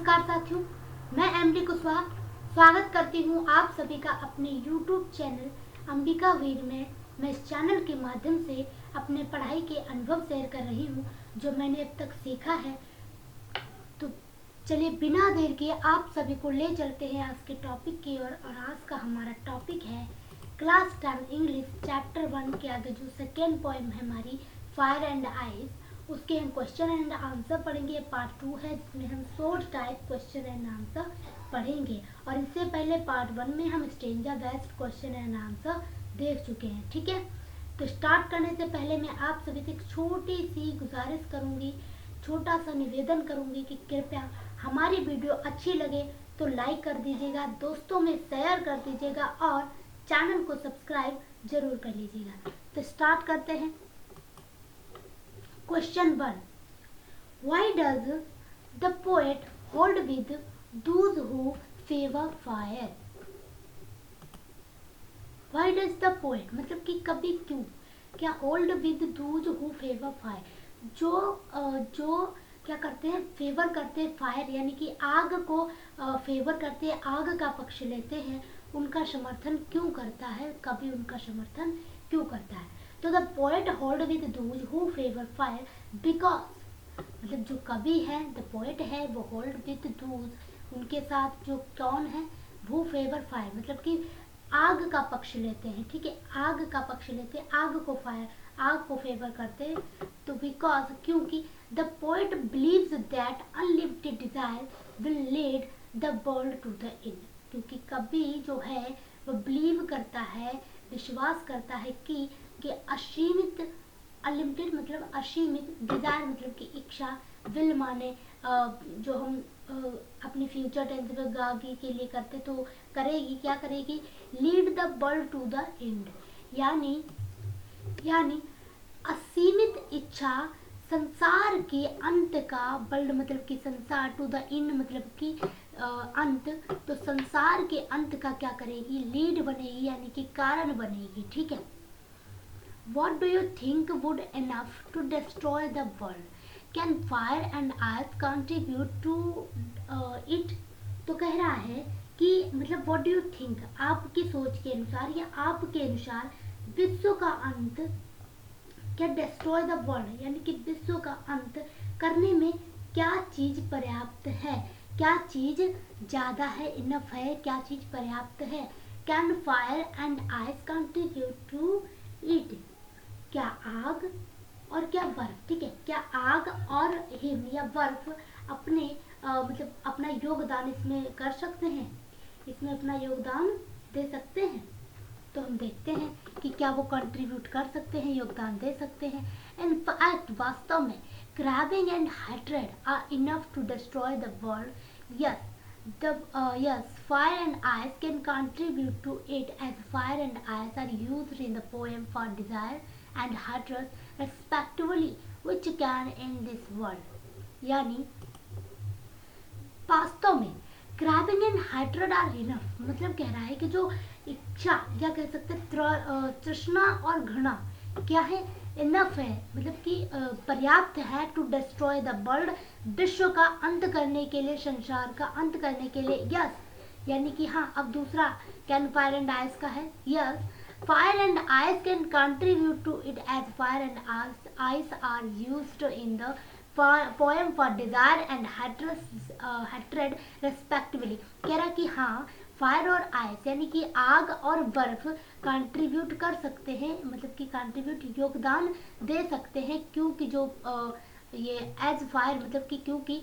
नमस्कार साथियों, मैं एमडी कुशवाहा स्वागत करती हूँ आप सभी का अपने YouTube चैनल अंबिका वीर में। मैं इस चैनल के माध्यम से अपने पढ़ाई के अनुभव शेयर कर रही हूँ जो मैंने अब तक सीखा है। तो चलिए बिना देर के आप सभी को ले चलते हैं आज के टॉपिक की ओर। और आज का हमारा टॉपिक है क्लास 10 इंग्लिश चैप्टर 1 के आगे जो सेकेंड पोएम है हमारी फायर एंड आइज, उसके हम क्वेश्चन एंड आंसर पढ़ेंगे। पार्ट 2 है जिसमें हम short type question and answer पढ़ेंगे। और इससे पहले पार्ट 1 में हम stanza based question and answer देख चुके हैं। ठीक है, तो स्टार्ट करने से पहले मैं आप सभी से एक छोटी सी गुजारिश करूंगी, छोटा सा निवेदन करूंगी कि कृपया हमारी वीडियो अच्छी लगे तो लाइक कर दीजिएगा, दोस्तों में शेयर कर दीजिएगा और चैनल को सब्सक्राइब जरूर कर लीजिएगा। तो स्टार्ट करते हैं। Question 1. Why does the poet hold with those who favor fire? Why does the poet मतलब कि कभी क्यों, क्या hold with those who favor fire, जो क्या करते हैं, फेवर करते हैं फायर यानी कि आग को फेवर करते हैं, आग का पक्ष लेते हैं, उनका समर्थन क्यों करता है, कभी उनका समर्थन क्यों करता है। तो the poet hold with those who favour fire because मतलब जो कवि है, द पोएट है, वो होल्ड विद दोज उनके साथ जो कौन है, वो फेवर फायर मतलब कि आग का पक्ष लेते हैं। ठीक है, आग का पक्ष लेते हैं, आग को फायर, आग को फेवर करते हैं। तो बिकॉज क्योंकि the poet believes that unlimited desire will lead the world to the end, क्योंकि कवि जो है वो बिलीव करता है, विश्वास करता है कि असीमित, अनलिमिटेड मतलब असीमित, डिजायर मतलब कि इच्छा, विल माने जो हम अपनी फ्यूचर टेंस में आगे के लिए करते तो करेगी, क्या करेगी, lead the world to the end, यानी असीमित इच्छा संसार के अंत का, वर्ल्ड मतलब कि संसार, टू द एंड मतलब कि अंत, तो संसार के अंत का क्या करेगी, लीड बनेगी यानी कि कारण बनेगी। ठीक है। What do you think would enough to destroy the world? Can fire and ice contribute to it? तो कह रहा है कि मतलब what do you think, आपकी सोच के अनुसार या आपके अनुसार विश्व का अंत क्या destroy the world यानी कि विश्व का अंत करने में क्या चीज पर्याप्त है, क्या चीज ज्यादा है, इनफ है, क्या चीज पर्याप्त है। Can fire and ice contribute to it? क्या आग और क्या बर्फ, ठीक है, क्या आग और हिम या बर्फ अपने मतलब अपना योगदान इसमें कर सकते हैं, इसमें अपना योगदान दे सकते हैं। तो हम देखते हैं कि क्या वो कंट्रीब्यूट कर सकते हैं, योगदान दे सकते हैं। इन फैक्ट वास्तव में craving and hatred are enough to destroy the world. Yes, fire and ice can contribute to it as fire and ice are used in the poem for desire and hatred respectively, which can end this world. यानी वास्तव में craving and hatred are enough मतलब कह रहा है कि जो इच्छा या कह सकते तृष्णा और घृणा क्या है, इनफ है मतलब कि पर्याप्त है, टू डिस्ट्रॉय द वर्ल्ड विश्व का अंत करने के लिए, संसार का अंत करने के लिए। यस यानी कि हाँ, अब दूसरा कैन फायर एंड आइस का है। Yes, fire and ice can contribute to it as fire and ice are used in the poem for desire and hatred respectively। कह रहा कि हाँ, फायर और आइस यानी कि आग और बर्फ कंट्रीब्यूट कर सकते हैं, मतलब कि कंट्रीब्यूट योगदान दे सकते हैं, क्योंकि जो ये एज फायर मतलब कि क्योंकि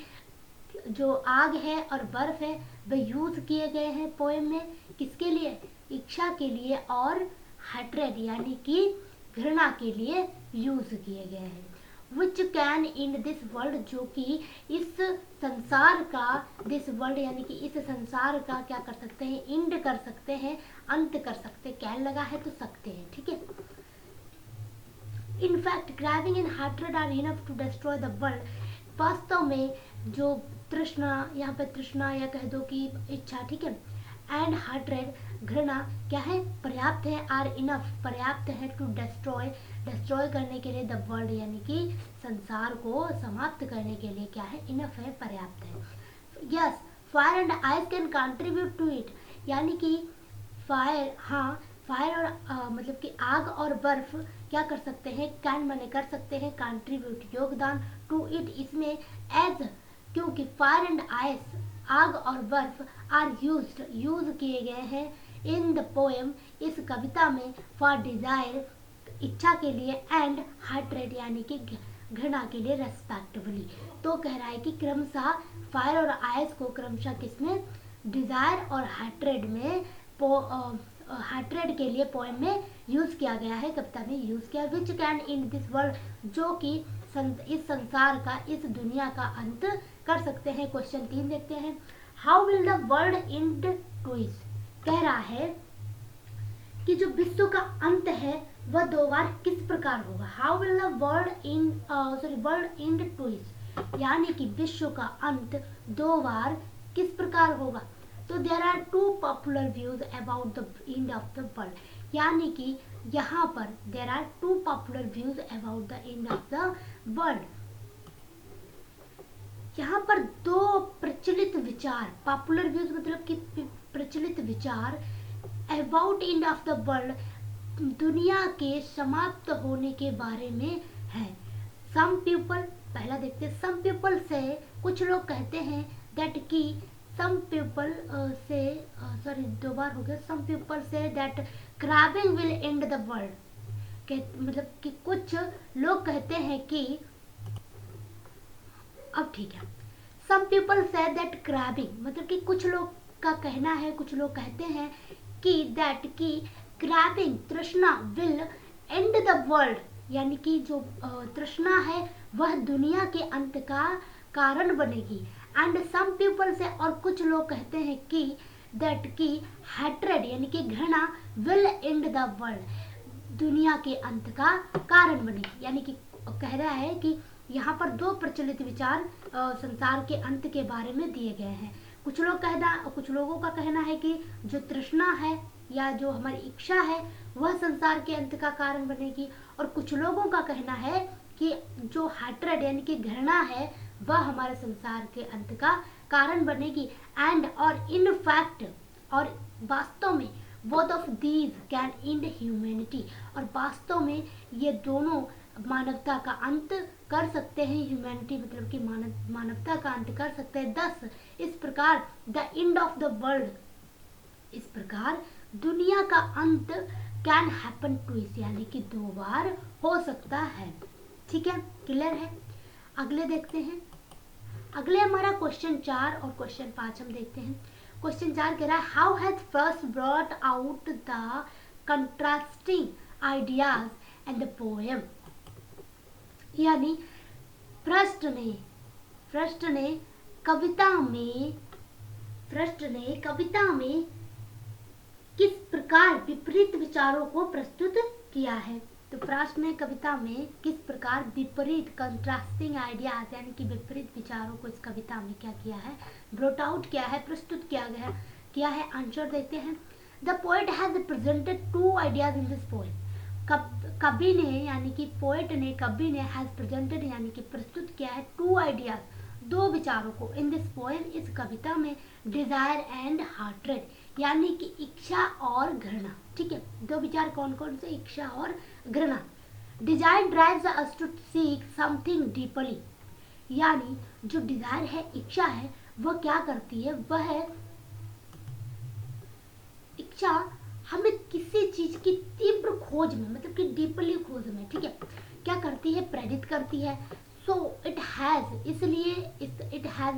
जो आग है और बर्फ है वे यूज किए गए हैं पोएम में, किसके लिए, इच्छा के लिए, और हेट्रेड यानी कि घृणा के लिए यूज किए गए हैं। Which can in this world जो कि इस संसार का, दिस वर्ल्ड यानी कि इस संसार का क्या कर सकते हैं, इंड कर सकते हैं, अंत कर सकते हैं, कैन लगा है तो सकते हैं। ठीक है। In fact craving and hatred are enough to destroy the world. वास्तव में जो तृष्णा, यहाँ पे तृष्णा या कह दो कि इच्छा, ठीक है, एंड हाइड्रेट घृणा क्या है, पर्याप्त है, आर इनफ पर्याप्त है, टू डिस्ट्रॉय करने के लिए, द वर्ल्ड यानी कि संसार को समाप्त करने के लिए क्या है, इनफ है, पर्याप्त है। Yes, fire and ice can contribute to it, यानी कि फायर, हाँ, फायर और मतलब कि आग और बर्फ क्या कर सकते हैं, कैन माने कर सकते हैं, कंट्रीब्यूट योगदान, टू इट इसमें, एज क्योंकि फायर एंड आइस आग और बर्फ आर यूज किए गए हैं इन द पोएम इस कविता में, फॉर डिजायर इच्छा के लिए, एंड हार्ट्रेड यानी कि घृणा के लिए, रेस्पेक्टिवली। तो कह रहा है कि क्रमशः फायर और आइस को क्रमशः किसमें, डिजायर और हार्ट्रेड में, हार्ट्रेड के लिए पोएम में यूज किया गया है, कविता में यूज किया। Which can in this world, जो कि इस संसार का, इस दुनिया का अंत कर सकते हैं। क्वेश्चन 3 देखते हैं। How will the world and twist, कह रहा है कि जो विश्व का अंत है वह 2 बार किस प्रकार होगा। How will the world and twist, यानी कि विश्व का अंत 2 बार किस प्रकार होगा। तो there are 2 popular views about the end of the world, यानी कि यहाँ पर there are 2 popular views about the end of the world. यहाँ पर 2 प्रचलित विचार, पॉपुलर व्यूज मतलब कि प्रचलित विचार, about and of the world दुनिया के समाप्त होने के बारे में है। सम पीपल, पहला देखते हैं, सम पीपल से, कुछ लोग कहते हैं, दैट की सम पीपल से, सॉरी 2 बार हो गया, some people say that craving will end the world, मतलब कि कुछ लोग कहते हैं कि, अब ठीक है, सम पीपल से दैट क्रैबिंग मतलब कि कुछ लोग का कहना है, कुछ लोग कहते हैं कि दैट की क्रैबिंग तृष्णा विल एंड द वर्ल्ड, यानी कि जो तृष्णा है वह दुनिया के अंत का कारण बनेगी। एंड सम पीपल से, और कुछ लोग कहते हैं कि दैट की हैट्रेड यानी कि घृणा विल एंड द वर्ल्ड दुनिया के अंत का कारण बनेगी, यानी कि कह रहा है कि यहाँ पर 2 प्रचलित विचार संसार के अंत के बारे में दिए गए हैं। कुछ लोगों का कहना है कि जो तृष्णा है या जो हमारी इच्छा है वह संसार के अंत का कारण बनेगी, और कुछ लोगों का कहना है कि जो हैट्रेड यानी कि घृणा है वह हमारे संसार के अंत का कारण बनेगी। एंड और इन फैक्ट, और वास्तव में, both of these can and humanity, और वास्तव में ये दोनों मानवता का अंत कर सकते हैं। ह्यूमैनिटी मतलब कि मानवता का अंत कर सकते हैं। 10 इस प्रकार the end of the world, इस प्रकार दुनिया का अंत कैन हैपन ट्विस, यानी कि 2 बार हो सकता है। ठीक है, क्लियर है। अगले देखते हैं। अगले हमारा क्वेश्चन 4 और क्वेश्चन 5 हम देखते हैं। क्वेश्चन 4 कह रहा है, how has first brought out the contrasting ideas and the poem, यानी पृष्ठ ने कविता में किस प्रकार विपरीत विचारों को प्रस्तुत किया है। तो पृष्ठ ने कविता में किस प्रकार विपरीत, कंट्रास्टिंग आइडियाज यानी कि विपरीत विचारों को इस कविता में क्या किया है, ब्रॉट आउट किया है, प्रस्तुत किया है। आंसर देखते हैं। The poet has presented 2 ideas in this poem, कवि ने हैज प्रेजेंटेड यानी कि प्रस्तुत किया है 2 आइडियाज, 2 विचारों को, इन दिस पोएम इस कविता में, डिजायर एंड हार्ट्रेड यानी कि इच्छा और घृणा। ठीक है, 2 विचार कौन कौन से, इच्छा और घृणा। Desire drives us to seek something deeply, यानी जो डिजायर है, इच्छा है, वह क्या करती है, वह इच्छा हमें किसी चीज की तीव्र खोज में, मतलब कि डीपली खोज में, ठीक है, क्या करती है, प्रेरित करती है। So it has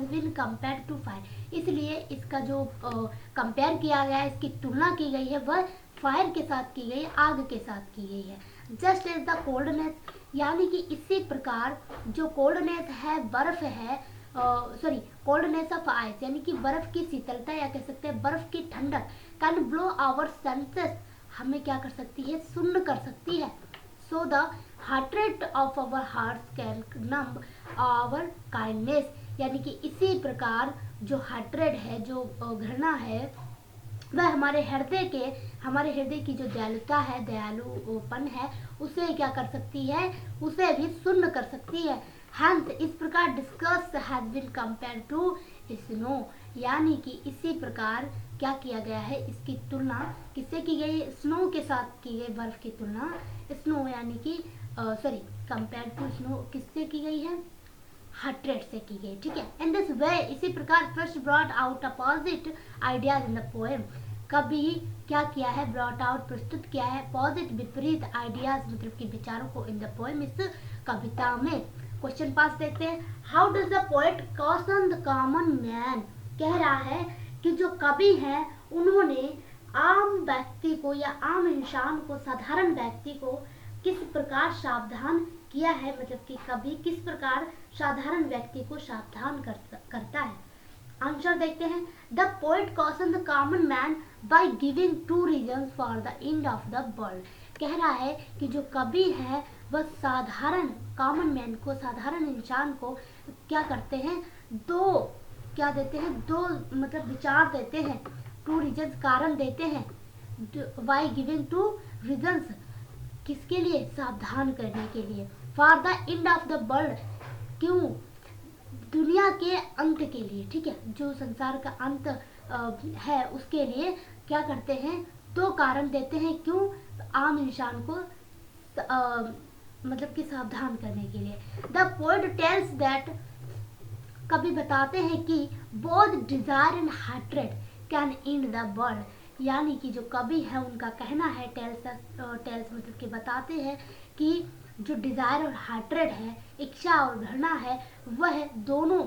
been compare to fire, इसलिए इसका जो कंपेयर किया गया है, इसकी तुलना की गई है, वह फायर के साथ की गई है, आग के साथ की गई है। जस्ट एज द कोल्डनेस, यानी कि इसी प्रकार जो कोल्डनेस है, बर्फ है, कोल्डनेस ऑफ आइस यानी कि बर्फ की शीतलता, या कह सकते हैं बर्फ की ठंडक, कैन ब्लो आवर सेंसेस, हमें क्या कर सकती है, सुन्न कर सकती है। So the hatred of our hearts can numb our kindness, यानी कि इसी प्रकार जो हार्ट्रेट है, जो घृणा है, वह हमारे हृदय की जो दयालुता है, दयालुपन है, उसे क्या कर सकती है, उसे भी सुन्न कर सकती है। Hence, इस प्रकार discuss has been compare to snow, यानी कि इसी प्रकार क्या किया गया है, इसकी तुलना किससे की गई, स्नो के साथ की गई, बर्फ की तुलना स्नो यानी कि सॉरी कंपेयर टू स्नो किससे की गई है, हार्ट से की गई, ठीक है। इन दिस वे, इसी प्रकार first brought out opposite ideas in the poem, कभी क्या किया है, ब्रॉट आउट प्रस्तुत किया है पॉजिट विपरीत आइडियाज मतलब कि विचारों को इन द पोएम इस कविता में। क्वेश्चन 5 देखते हैं, how does the poet caution the common man, कह रहा है कि जो कवि हैं उन्होंने आम व्यक्ति को या आम इंसान को, साधारण व्यक्ति को किस प्रकार सावधान किया है, मतलब कि कवि किस प्रकार साधारण व्यक्ति को सावधान करता है। आंसर देखते हैं, the poet caution the common man by giving 2 reasons for the end of the world, कह रहा है कि जो कवि है वह साधारण कॉमन मैन को, साधारण इंसान को क्या करते हैं, क्या देते हैं, 2 मतलब विचार देते हैं, 2 रीजंस कारण देते हैं, बाय गिविंग 2 रीजंस किसके लिए, सावधान करने के लिए, for the end of the world, क्यों, दुनिया के अंत के लिए, ठीक है, जो संसार का अंत है उसके लिए क्या करते हैं, 2 कारण देते हैं, क्यों, आम इंसान को मतलब कि सावधान करने के लिए। द पोएट टेल्स दैट, कभी बताते हैं कि both desire and hatred can end the world, यानी कि जो कवि है उनका कहना है, टेल्स मतलब कि बताते हैं कि जो डिजायर और हार्ट्रेड है, इच्छा और घृणा है, वह दोनों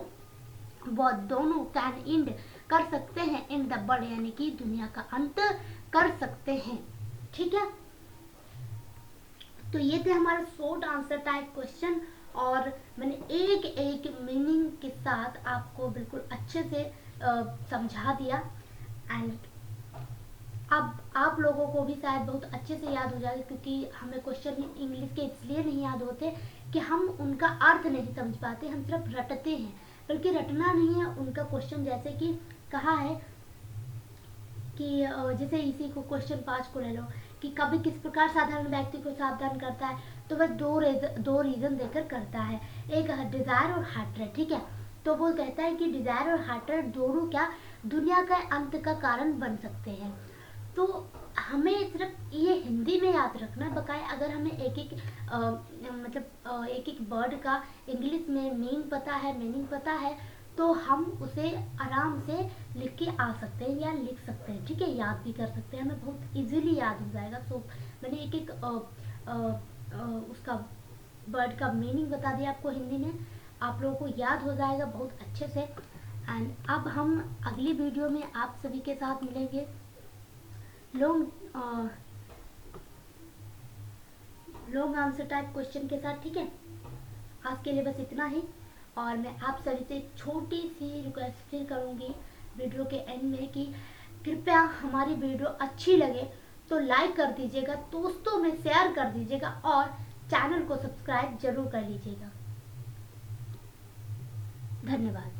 कैन एंड कर सकते हैं इन द वर्ल्ड, यानी कि दुनिया का अंत कर सकते हैं, ठीक है। तो ये थे हमारे शॉर्ट आंसर टाइप क्वेश्चन, और मैंने एक एक मीनिंग के साथ आपको बिल्कुल अच्छे से समझा दिया। एंड अब आप लोगों को भी शायद बहुत अच्छे से याद हो जाएगा, क्योंकि हमें क्वेश्चन इंग्लिश के इसलिए नहीं याद होते कि हम उनका अर्थ नहीं समझ पाते, हम सिर्फ रटते हैं, बल्कि रटना नहीं है उनका क्वेश्चन, जैसे कि कहा है कि जैसे इसी को क्वेश्चन 5 को ले लो कि कभी किस प्रकार साधारण व्यक्ति को सावधान करता है, तो वह दो रीजन देकर करता है, एक डिजायर और हार्ट्रेड, ठीक है। तो वो कहता है कि डिजायर और हार्ट्रेड दोनों क्या दुनिया का अंत का कारण बन सकते हैं। तो हमें सिर्फ ये हिंदी में याद रखना, बकाया अगर हमें एक एक वर्ड का इंग्लिश में मीनिंग पता है तो हम उसे आराम से लिख के आ सकते हैं या लिख सकते हैं, ठीक है, याद भी कर सकते हैं, हमें बहुत इजीली याद हो जाएगा। सो मैंने एक उसका वर्ड का मीनिंग बता दिया आपको हिंदी में, आप लोगों को याद हो जाएगा बहुत अच्छे से। एंड अब हम अगली वीडियो में आप सभी के साथ मिलेंगे लॉन्ग आंसर टाइप क्वेश्चन के साथ, ठीक है। आज के लिए बस इतना ही, और मैं आप सभी से छोटी सी रिक्वेस्ट फिर करूँगी वीडियो के एंड में कि कृपया हमारी वीडियो अच्छी लगे तो लाइक कर दीजिएगा, दोस्तों में शेयर कर दीजिएगा, और चैनल को सब्सक्राइब जरूर कर लीजिएगा। धन्यवाद।